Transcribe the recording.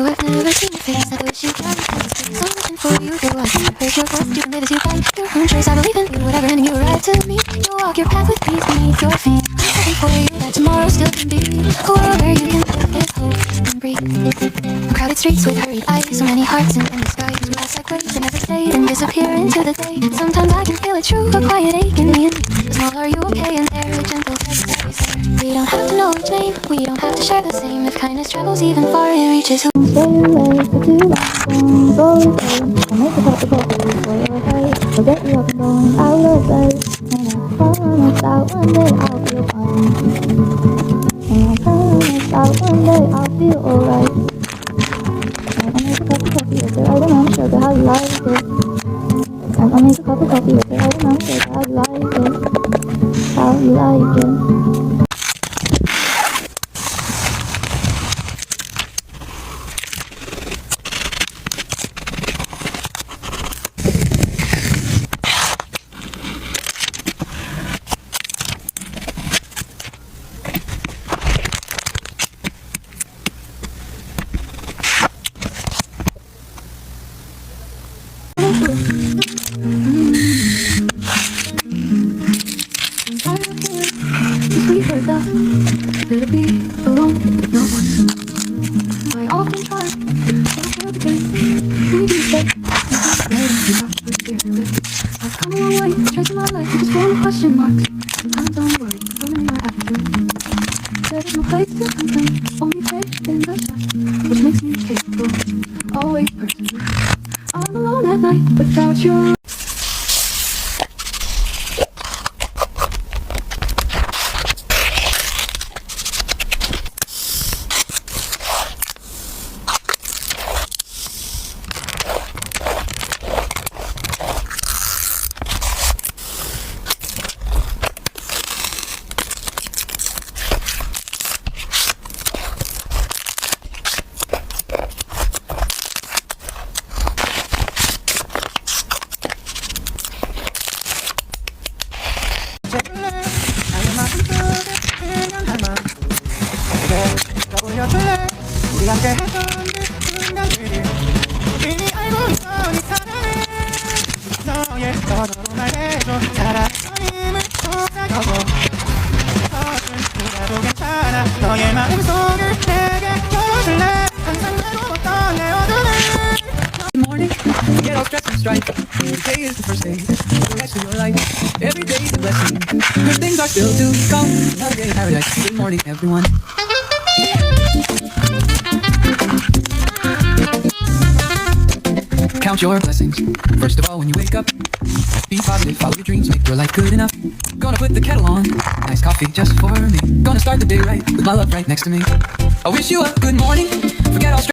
Though I've never seen your face, I wish you could. So much for you to watch. I heard your voice, you can live as you like. Your own choice, I believe in you. Whatever ending you arrive to me, you'll walk your path with peace beneath your feet. I'm hoping for you that tomorrow still can be a world where you can live with hope and breathe. Crowded streets with hurried eyes, so many hearts in the skies. We pass like waves that never stay and disappear into the day. Sometimes I can feel it true, a quiet ache in me. Small, are you okay? And there a gentle text that we share. We don't have to know each name, we don't have to share the same. If kindness travels even far, it reaches who. Stay away for too long, go away. I'll make a cup of coffee for your head. I'll get you up and going out of bed. And I promise that one day I'll feel fine. And I promise that one day I'll feel alright. And I'll make a cup of coffee with the right amount of sugar, how you like it. And I'll make a cup of coffee with the right amount of sugar, how you like it. How you like it. Better be alone with no one. I often try to feel the game. Maybe say I've come a long way, chasing my life, just full of question marks. Sometimes I'm worried, so many I have to. There's no place to complain, only faith in the sun, which makes me capable, always persevere. I'm alone at night without you. 우리 함께 했던 그 순간들을 이미 알고 있어 네 사랑을 너의 너로 말해줘 살아있던 힘을 쏟아져서 서툰 그래도 괜찮아 너의 마음속을 내게 열어줄래 항상 외로웠던 내 어둠을 Good morning, get all stressed and strife. Today is the first day of the rest of your life. Every day is a blessing, good things are still to come. Another day in paradise. Good morning, everyone. Count your blessings. First of all, when you wake up, be positive, follow your dreams, make your life good enough. Gonna put the kettle on, nice coffee just for me. Gonna start the day right, with my love right next to me. I wish you a good morning, forget all stress.